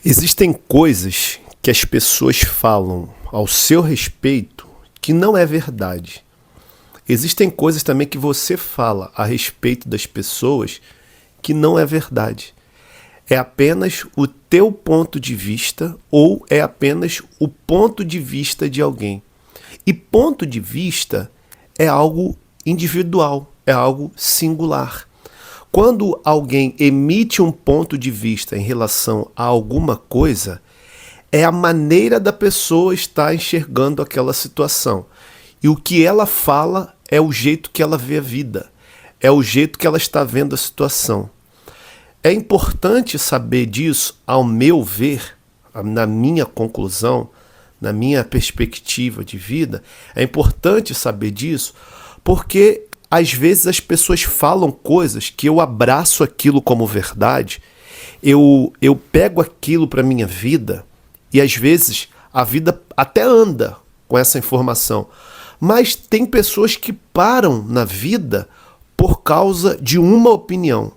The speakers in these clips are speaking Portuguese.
Existem coisas que as pessoas falam ao seu respeito que não é verdade. Existem coisas também que você fala a respeito das pessoas que não é verdade. É apenas o teu ponto de vista ou é apenas o ponto de vista de alguém. E ponto de vista é algo individual, é algo singular. Quando alguém emite um ponto de vista em relação a alguma coisa, é a maneira da pessoa estar enxergando aquela situação. E o que ela fala é o jeito que ela vê a vida, é o jeito que ela está vendo a situação. É importante saber disso, ao meu ver, na minha conclusão, na minha perspectiva de vida, é importante saber disso, porque às vezes as pessoas falam coisas que eu abraço aquilo como verdade, eu pego aquilo para minha vida e às vezes a vida até anda com essa informação. Mas tem pessoas que param na vida por causa de uma opinião.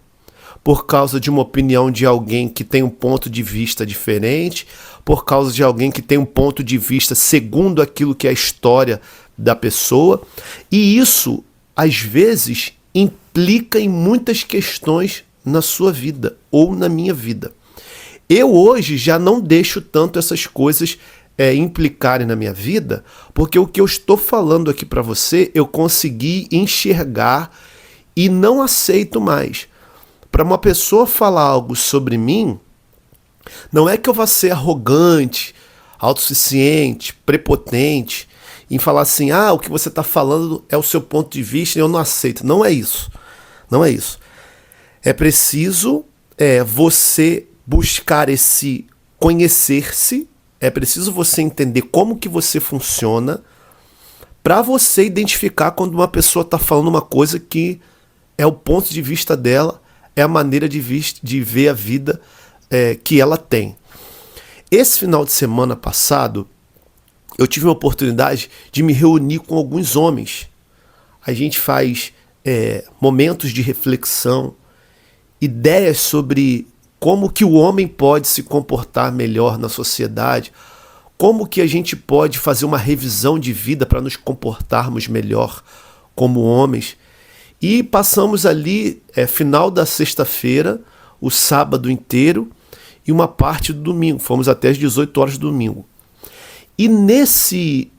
Por causa de uma opinião de alguém que tem um ponto de vista diferente, por causa de alguém que tem um ponto de vista segundo aquilo que é a história da pessoa. E isso, às vezes, implica em muitas questões na sua vida ou na minha vida. Eu hoje já não deixo tanto essas coisas implicarem na minha vida, porque o que eu estou falando aqui para você, eu consegui enxergar e não aceito mais. Para uma pessoa falar algo sobre mim, não é que eu vá ser arrogante, autossuficiente, prepotente, em falar assim, o que você está falando é o seu ponto de vista e eu não aceito. Não é isso. Não é isso. É preciso você buscar esse conhecer-se, é preciso você entender como que você funciona para você identificar quando uma pessoa está falando uma coisa que é o ponto de vista dela, é a maneira de ver a vida que ela tem. Esse final de semana passado, eu tive uma oportunidade de me reunir com alguns homens. A gente faz momentos de reflexão, ideias sobre como que o homem pode se comportar melhor na sociedade, como que a gente pode fazer uma revisão de vida para nos comportarmos melhor como homens. E passamos ali, final da sexta-feira, o sábado inteiro e uma parte do domingo. Fomos até as 18 horas do domingo. E nesse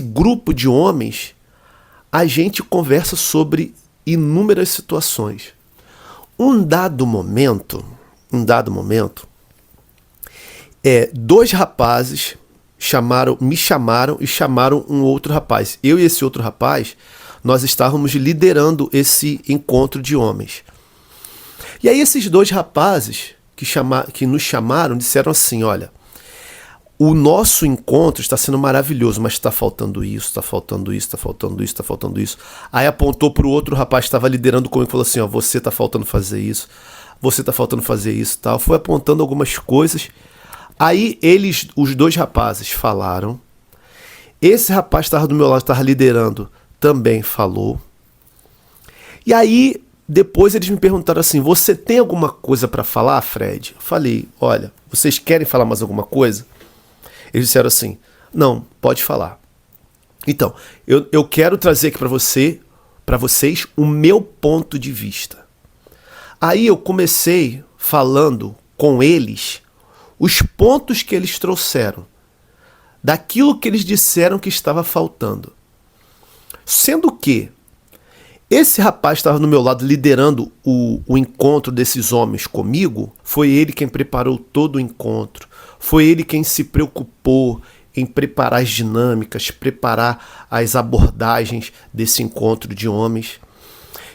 grupo de homens, a gente conversa sobre inúmeras situações. Um dado momento, dois rapazes me chamaram e chamaram um outro rapaz. Eu e esse outro rapaz, nós estávamos liderando esse encontro de homens. E aí esses dois rapazes que nos chamaram disseram assim, olha, o nosso encontro está sendo maravilhoso, mas está faltando isso, está faltando isso, está faltando isso, está faltando isso. Aí apontou para o outro rapaz que estava liderando comigo e falou assim, você está faltando fazer isso, você está faltando fazer isso, tal. Foi apontando algumas coisas. Aí os dois rapazes falaram. Esse rapaz que estava do meu lado, estava liderando, também falou. E aí, depois eles me perguntaram assim, você tem alguma coisa para falar, Fred? Eu falei, olha, vocês querem falar mais alguma coisa? Eles disseram assim, não, pode falar. Então, eu quero trazer aqui para vocês o meu ponto de vista. Aí eu comecei falando com eles os pontos que eles trouxeram, daquilo que eles disseram que estava faltando. Sendo que esse rapaz estava no meu lado liderando o encontro desses homens comigo, foi ele quem preparou todo o encontro, foi ele quem se preocupou em preparar as dinâmicas, preparar as abordagens desse encontro de homens.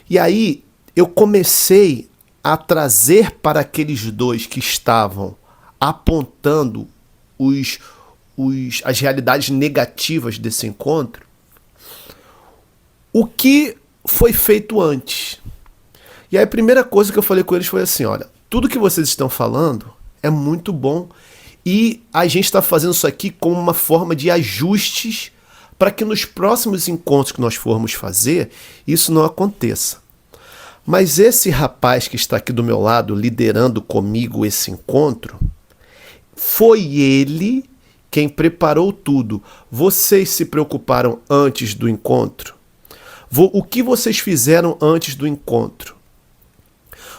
E aí eu comecei a trazer para aqueles dois que estavam apontando as realidades negativas desse encontro, o que foi feito antes. E aí a primeira coisa que eu falei com eles foi assim, olha, tudo que vocês estão falando é muito bom e a gente está fazendo isso aqui como uma forma de ajustes para que nos próximos encontros que nós formos fazer, isso não aconteça. Mas esse rapaz que está aqui do meu lado, liderando comigo esse encontro, foi ele quem preparou tudo. Vocês se preocuparam antes do encontro? O que vocês fizeram antes do encontro?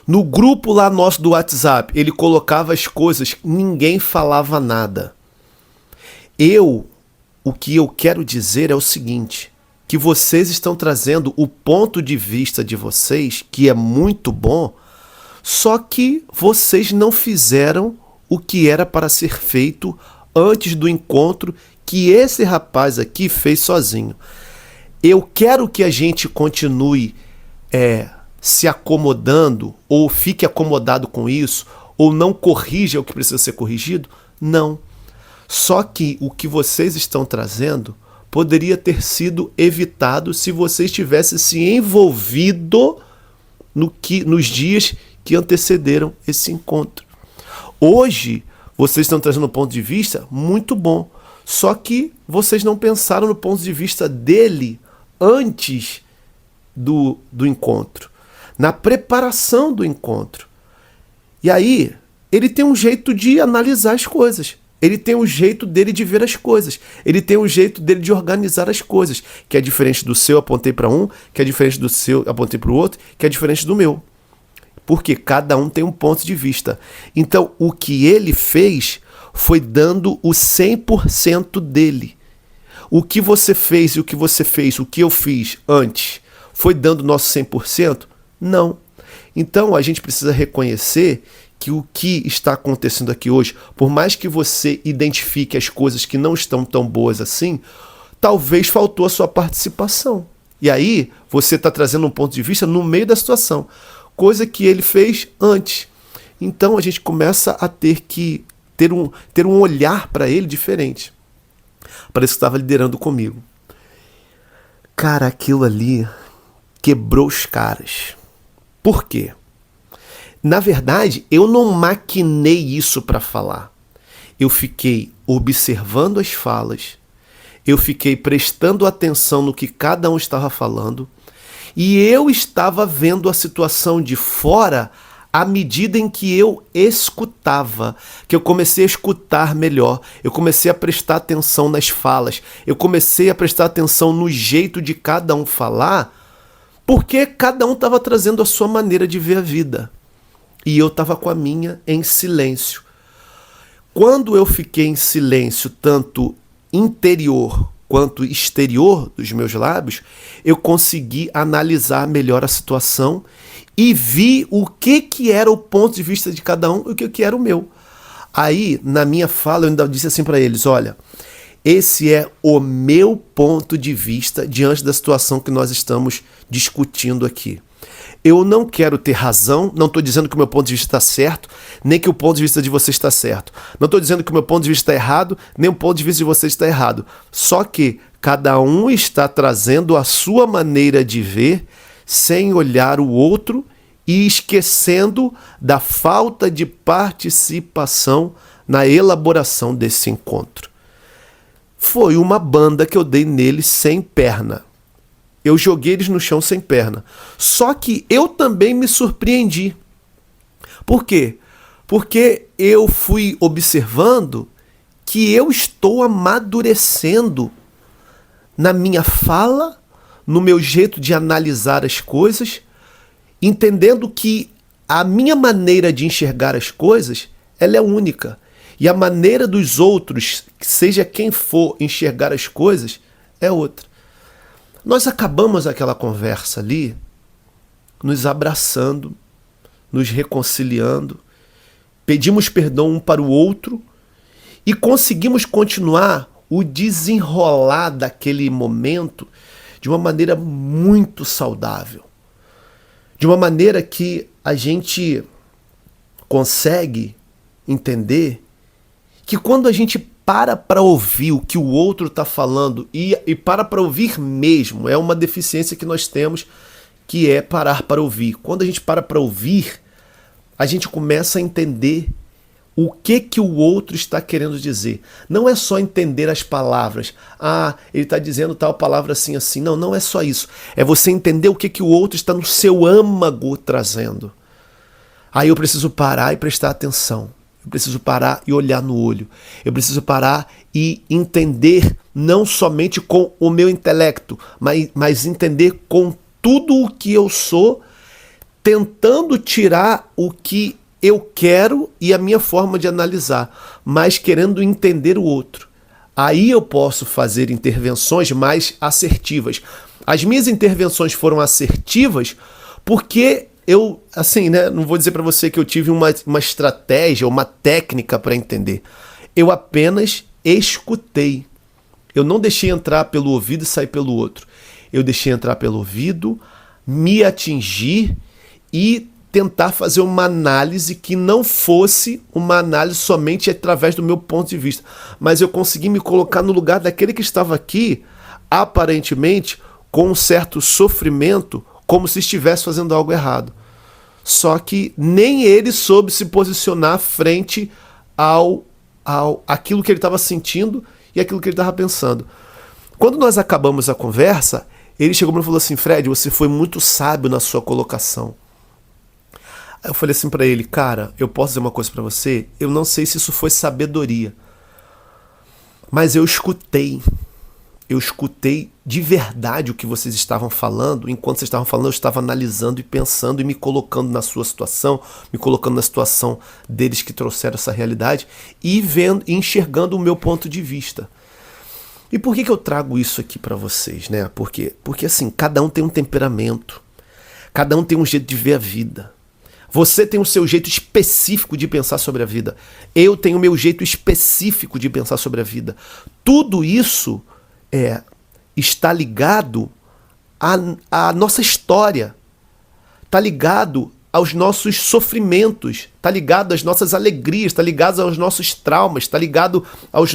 No grupo lá nosso do WhatsApp, ele colocava as coisas, ninguém falava nada. O que eu quero dizer é o seguinte, que vocês estão trazendo o ponto de vista de vocês, que é muito bom, só que vocês não fizeram o que era para ser feito antes do encontro que esse rapaz aqui fez sozinho. Eu quero que a gente continue se acomodando, ou fique acomodado com isso, ou não corrija o que precisa ser corrigido? Não. Só que o que vocês estão trazendo poderia ter sido evitado se vocês tivessem se envolvido nos dias que antecederam esse encontro. Hoje, vocês estão trazendo um ponto de vista muito bom, só que vocês não pensaram no ponto de vista dele antes do encontro, na preparação do encontro. E aí, ele tem um jeito de analisar as coisas. Ele tem um jeito dele de ver as coisas. Ele tem um jeito dele de organizar as coisas, que é diferente do seu, apontei para um, que é diferente do seu, apontei para o outro, que é diferente do meu. Porque cada um tem um ponto de vista. Então, o que ele fez foi dando o 100% dele. O que você fez e o que você fez, o que eu fiz antes, foi dando nosso 100%? Não. Então, a gente precisa reconhecer que o que está acontecendo aqui hoje, por mais que você identifique as coisas que não estão tão boas assim, talvez faltou a sua participação. E aí, você está trazendo um ponto de vista no meio da situação, coisa que ele fez antes. Então, a gente começa a ter que ter um olhar para ele diferente. Parece que estava liderando comigo. Cara, aquilo ali quebrou os caras. Por quê? Na verdade, eu não maquinei isso para falar. Eu fiquei observando as falas, eu fiquei prestando atenção no que cada um estava falando, e eu estava vendo a situação de fora à medida em que eu escutava, que eu comecei a escutar melhor, eu comecei a prestar atenção nas falas, eu comecei a prestar atenção no jeito de cada um falar, porque cada um estava trazendo a sua maneira de ver a vida. E eu estava com a minha em silêncio. Quando eu fiquei em silêncio, tanto interior quanto exterior dos meus lábios, eu consegui analisar melhor a situação e vi o que era o ponto de vista de cada um e o que era o meu. Aí, na minha fala, eu ainda disse assim para eles, olha, esse é o meu ponto de vista diante da situação que nós estamos discutindo aqui. Eu não quero ter razão, não estou dizendo que o meu ponto de vista está certo, nem que o ponto de vista de você está certo. Não estou dizendo que o meu ponto de vista está errado, nem o ponto de vista de você está errado. Só que cada um está trazendo a sua maneira de ver, sem olhar o outro e esquecendo da falta de participação na elaboração desse encontro. Foi uma banda que eu dei neles sem perna. Eu joguei eles no chão sem perna. Só que eu também me surpreendi. Por quê? Porque eu fui observando que eu estou amadurecendo na minha fala, no meu jeito de analisar as coisas, entendendo que a minha maneira de enxergar as coisas, ela é única. E a maneira dos outros, seja quem for, enxergar as coisas, é outra. Nós acabamos aquela conversa ali, nos abraçando, nos reconciliando, pedimos perdão um para o outro e conseguimos continuar o desenrolar daquele momento de uma maneira muito saudável. De uma maneira que a gente consegue entender que quando a gente para ouvir o que o outro está falando e para ouvir mesmo, é uma deficiência que nós temos, que é parar para ouvir. Quando a gente para ouvir, a gente começa a entender o que o outro está querendo dizer. Não é só entender as palavras. Ah, ele está dizendo tal palavra assim, assim. Não, não é só isso. É você entender o que o outro está no seu âmago trazendo. Aí eu preciso parar e prestar atenção. Eu preciso parar e olhar no olho. Eu preciso parar e entender não somente com o meu intelecto, mas entender com tudo o que eu sou, tentando tirar o que eu quero e a minha forma de analisar, mas querendo entender o outro. Aí eu posso fazer intervenções mais assertivas. As minhas intervenções foram assertivas porque eu, assim, né, não vou dizer para você que eu tive uma estratégia, uma técnica para entender. Eu apenas escutei. Eu não deixei entrar pelo ouvido e sair pelo outro. Eu deixei entrar pelo ouvido, me atingir e tentar fazer uma análise que não fosse uma análise somente através do meu ponto de vista. Mas eu consegui me colocar no lugar daquele que estava aqui, aparentemente, com um certo sofrimento, como se estivesse fazendo algo errado. Só que nem ele soube se posicionar frente ao aquilo que ele estava sentindo e aquilo que ele estava pensando. Quando nós acabamos a conversa, ele chegou e falou assim: Fred, você foi muito sábio na sua colocação. Aí eu falei assim pra ele: cara, eu posso dizer uma coisa pra você? Eu não sei se isso foi sabedoria, mas eu escutei de verdade o que vocês estavam falando. Enquanto vocês estavam falando, eu estava analisando e pensando e me colocando na sua situação, me colocando na situação deles que trouxeram essa realidade e vendo, enxergando o meu ponto de vista. E por que eu trago isso aqui pra vocês, né? Porque assim, cada um tem um temperamento, cada um tem um jeito de ver a vida. Você tem o seu jeito específico de pensar sobre a vida. Eu tenho o meu jeito específico de pensar sobre a vida. Tudo isso está ligado à nossa história. Está ligado aos nossos sofrimentos. Está ligado às nossas alegrias. Está ligado aos nossos traumas. Está ligado às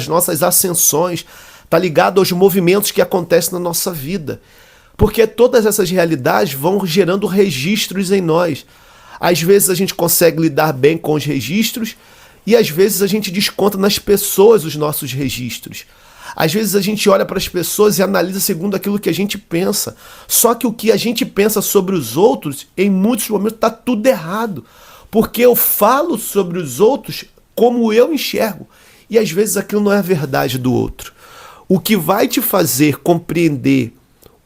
nossas ascensões. Está ligado aos movimentos que acontecem na nossa vida. Porque todas essas realidades vão gerando registros em nós. Às vezes a gente consegue lidar bem com os registros e às vezes a gente desconta nas pessoas os nossos registros. Às vezes a gente olha para as pessoas e analisa segundo aquilo que a gente pensa. Só que o que a gente pensa sobre os outros, em muitos momentos, está tudo errado. Porque eu falo sobre os outros como eu enxergo. E às vezes aquilo não é a verdade do outro. O que vai te fazer compreender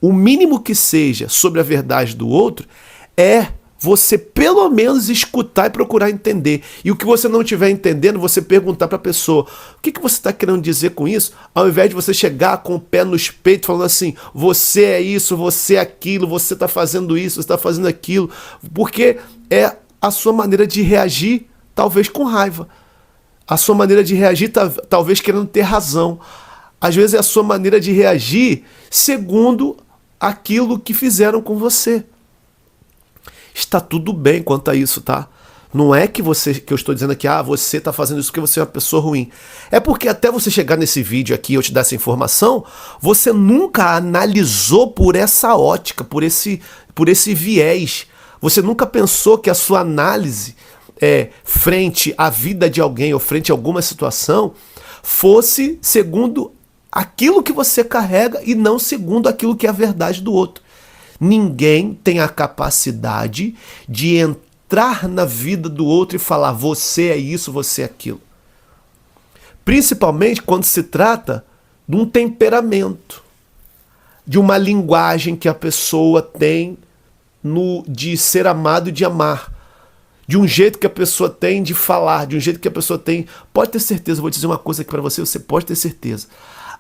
o mínimo que seja sobre a verdade do outro é você pelo menos escutar e procurar entender. E o que você não estiver entendendo, você perguntar para a pessoa: o que você está querendo dizer com isso? Ao invés de você chegar com o pé nos peitos falando assim: você é isso, você é aquilo, você está fazendo isso, você está fazendo aquilo. Porque é a sua maneira de reagir, talvez com raiva. A sua maneira de reagir, talvez querendo ter razão. Às vezes é a sua maneira de reagir segundo aquilo que fizeram com você. Está tudo bem quanto a isso, tá? Não é que eu estou dizendo aqui, você está fazendo isso porque você é uma pessoa ruim. É porque até você chegar nesse vídeo aqui e eu te dar essa informação, você nunca analisou por essa ótica, por esse viés. Você nunca pensou que a sua análise frente à vida de alguém ou frente a alguma situação fosse segundo aquilo que você carrega e não segundo aquilo que é a verdade do outro. Ninguém tem a capacidade de entrar na vida do outro e falar: você é isso, você é aquilo. Principalmente quando se trata de um temperamento, de uma linguagem que a pessoa tem de ser amado e de amar, de um jeito que a pessoa tem de falar, de um jeito que a pessoa tem. Pode ter certeza, vou dizer uma coisa aqui para você pode ter certeza.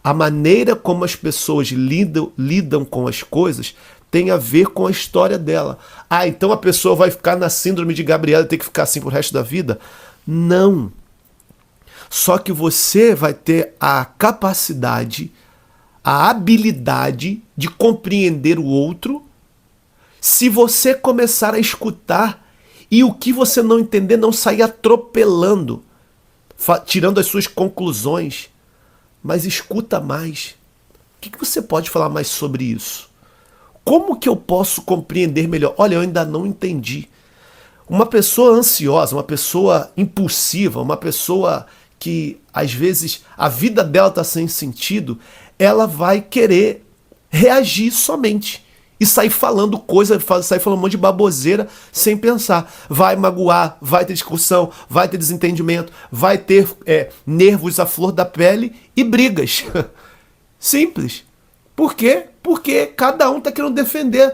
A maneira como as pessoas lidam com as coisas tem a ver com a história dela. Então a pessoa vai ficar na síndrome de Gabriela e ter que ficar assim pro resto da vida? Não. Só que você vai ter a capacidade, a habilidade de compreender o outro se você começar a escutar e o que você não entender não sair atropelando, tirando as suas conclusões. Mas escuta mais. O que você pode falar mais sobre isso? Como que eu posso compreender melhor? Olha, eu ainda não entendi. Uma pessoa ansiosa, uma pessoa impulsiva, uma pessoa que às vezes a vida dela está sem sentido, ela vai querer reagir somente e sair falando coisa, sair falando um monte de baboseira sem pensar. Vai magoar, vai ter discussão, vai ter desentendimento, vai ter nervos à flor da pele e brigas. Simples. Por quê? Porque cada um está querendo defender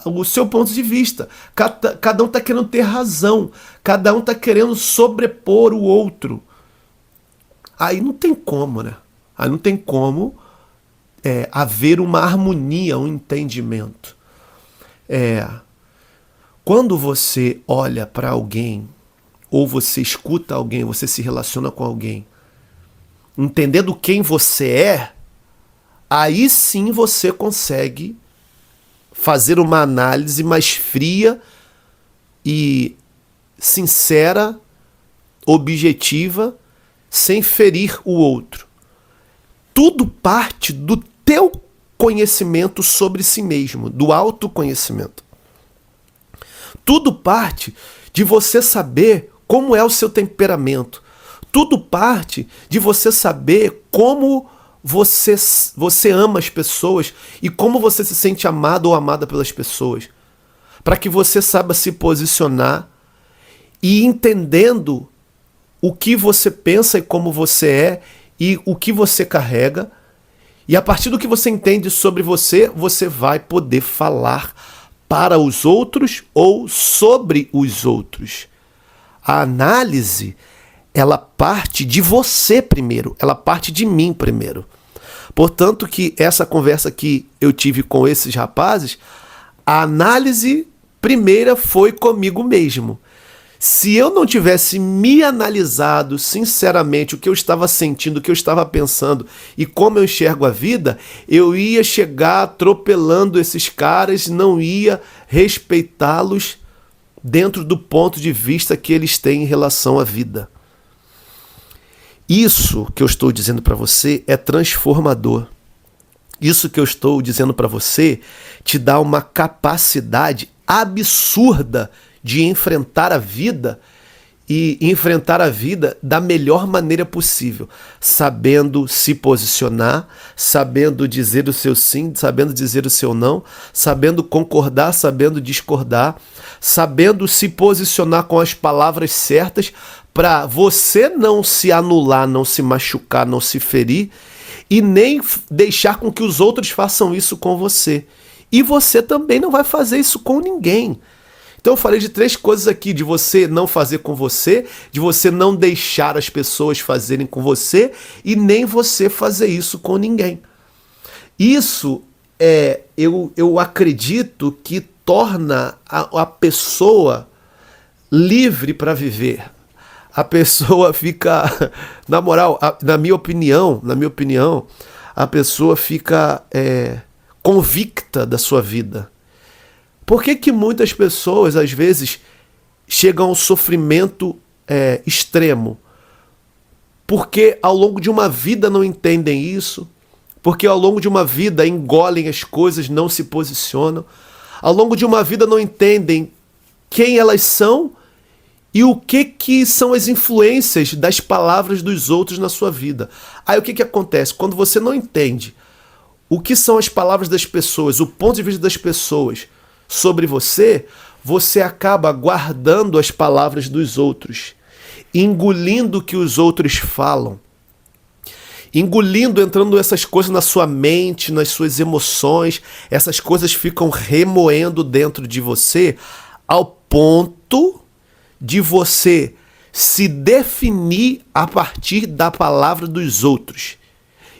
o seu ponto de vista. Cada um está querendo ter razão. Cada um está querendo sobrepor o outro. Aí não tem como, né? Aí não tem como haver uma harmonia, um entendimento. Quando você olha para alguém, ou você escuta alguém, você se relaciona com alguém, entendendo quem você é, aí sim você consegue fazer uma análise mais fria e sincera, objetiva, sem ferir o outro. Tudo parte do teu conhecimento sobre si mesmo, do autoconhecimento. Tudo parte de você saber como é o seu temperamento. Tudo parte de você saber como você ama as pessoas e como você se sente amado ou amada pelas pessoas. Para que você saiba se posicionar e entendendo o que você pensa e como você é e o que você carrega. E a partir do que você entende sobre você, você vai poder falar para os outros ou sobre os outros. A análise, ela parte de você primeiro, ela parte de mim primeiro. Portanto, que essa conversa que eu tive com esses rapazes, a análise primeira foi comigo mesmo. Se eu não tivesse me analisado sinceramente o que eu estava sentindo, o que eu estava pensando e como eu enxergo a vida, eu ia chegar atropelando esses caras, não ia respeitá-los dentro do ponto de vista que eles têm em relação à vida. Isso que eu estou dizendo para você é transformador. Isso que eu estou dizendo para você te dá uma capacidade absurda de enfrentar a vida e enfrentar a vida da melhor maneira possível, sabendo se posicionar, sabendo dizer o seu sim, sabendo dizer o seu não, sabendo concordar, sabendo discordar, sabendo se posicionar com as palavras certas para você não se anular, não se machucar, não se ferir e nem deixar com que os outros façam isso com você. E você também não vai fazer isso com ninguém. Então eu falei de 3 coisas aqui, de você não fazer com você, de você não deixar as pessoas fazerem com você e nem você fazer isso com ninguém. Isso eu acredito que torna a pessoa livre para viver. A pessoa fica, na moral, na minha opinião, a pessoa fica convicta da sua vida. Por que muitas pessoas, às vezes, chegam ao sofrimento extremo? Porque ao longo de uma vida não entendem isso, porque ao longo de uma vida engolem as coisas, não se posicionam, ao longo de uma vida não entendem quem elas são e o que são as influências das palavras dos outros na sua vida. Aí o que acontece? Quando você não entende o que são as palavras das pessoas, o ponto de vista das pessoas sobre você, você acaba guardando as palavras dos outros, engolindo o que os outros falam, engolindo, entrando essas coisas na sua mente, nas suas emoções, essas coisas ficam remoendo dentro de você, ao ponto de você se definir a partir da palavra dos outros,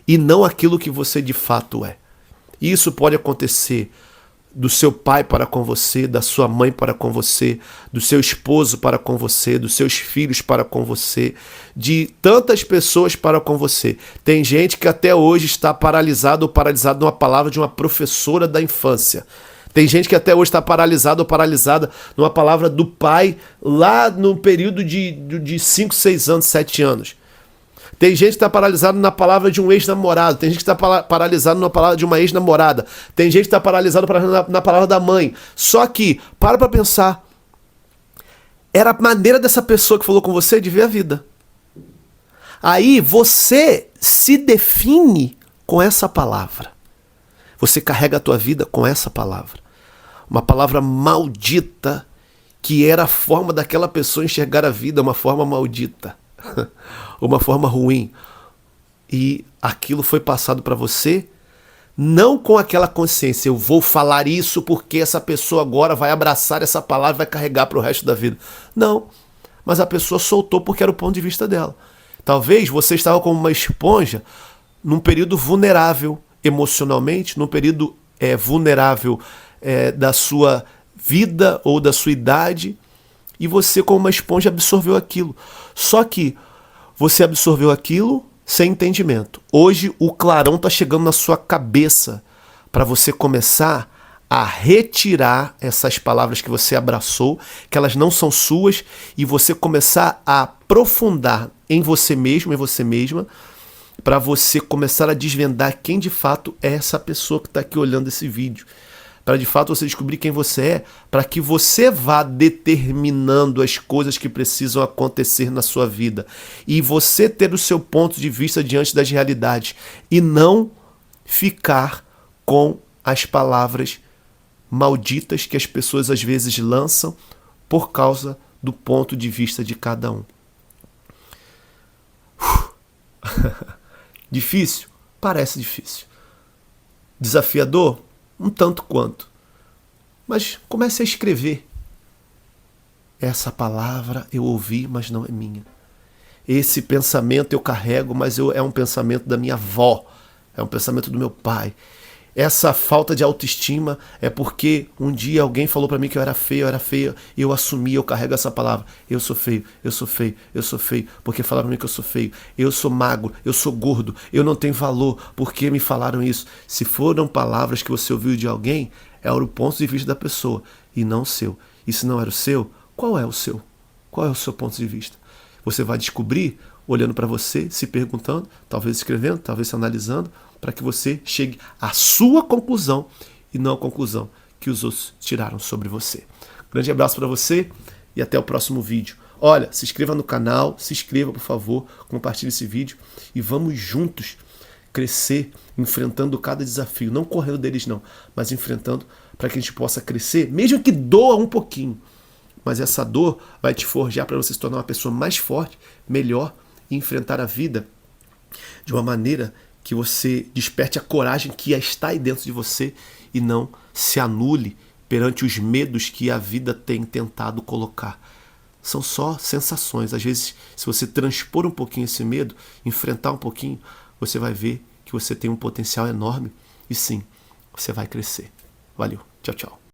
e não aquilo que você de fato é. Isso pode acontecer do seu pai para com você, da sua mãe para com você, do seu esposo para com você, dos seus filhos para com você, de tantas pessoas para com você. Tem gente que até hoje está paralisado ou paralisado numa palavra de uma professora da infância. Tem gente que até hoje está paralisado ou paralisada numa palavra do pai lá no período de 5, 6 anos, 7 anos. Tem gente que está paralisado na palavra de um ex-namorado. Tem gente que está paralisado na palavra de uma ex-namorada. Tem gente que está paralisado na palavra da mãe. Só que, para pensar. Era a maneira dessa pessoa que falou com você de ver a vida. Aí você se define com essa palavra. Você carrega a tua vida com essa palavra. Uma palavra maldita, que era a forma daquela pessoa enxergar a vida, uma forma maldita, uma forma ruim. E aquilo foi passado para você, não com aquela consciência, eu vou falar isso porque essa pessoa agora vai abraçar essa palavra e vai carregar para o resto da vida. Não, mas a pessoa soltou porque era o ponto de vista dela. Talvez você estava como uma esponja num período vulnerável emocionalmente, num período vulnerável da sua vida ou da sua idade, e você como uma esponja absorveu aquilo. Só que você absorveu aquilo sem entendimento. Hoje o clarão está chegando na sua cabeça para você começar a retirar essas palavras que você abraçou, que elas não são suas, e você começar a aprofundar em você mesmo, em você mesma, para você começar a desvendar quem de fato é essa pessoa que está aqui olhando esse vídeo. Para de fato você descobrir quem você é, para que você vá determinando as coisas que precisam acontecer na sua vida. E você ter o seu ponto de vista diante das realidades. E não ficar com as palavras malditas que as pessoas às vezes lançam por causa do ponto de vista de cada um. Difícil? Parece difícil. Desafiador? Um tanto quanto. Mas comece a escrever. Essa palavra eu ouvi, mas não é minha. Esse pensamento eu carrego, mas é um pensamento da minha avó. É um pensamento do meu pai. Essa falta de autoestima é porque um dia alguém falou para mim que eu era feia, e eu assumi, eu carrego essa palavra. Eu sou feio, eu sou feio, eu sou feio, porque falaram para mim que eu sou feio. Eu sou magro, eu sou gordo, eu não tenho valor, porque me falaram isso. Se foram palavras que você ouviu de alguém, era o ponto de vista da pessoa e não o seu. E se não era o seu, qual é o seu? Qual é o seu ponto de vista? Você vai descobrir olhando para você, se perguntando, talvez escrevendo, talvez analisando, para que você chegue à sua conclusão e não à conclusão que os outros tiraram sobre você. Grande abraço para você e até o próximo vídeo. Olha, se inscreva no canal, se inscreva, por favor, compartilhe esse vídeo e vamos juntos crescer, enfrentando cada desafio, não correndo deles não, mas enfrentando para que a gente possa crescer, mesmo que doa um pouquinho. Mas essa dor vai te forjar para você se tornar uma pessoa mais forte, melhor e enfrentar a vida de uma maneira que você desperte a coragem que está aí dentro de você e não se anule perante os medos que a vida tem tentado colocar. São só sensações. Às vezes, se você transpor um pouquinho esse medo, enfrentar um pouquinho, você vai ver que você tem um potencial enorme e sim, você vai crescer. Valeu. Tchau, tchau.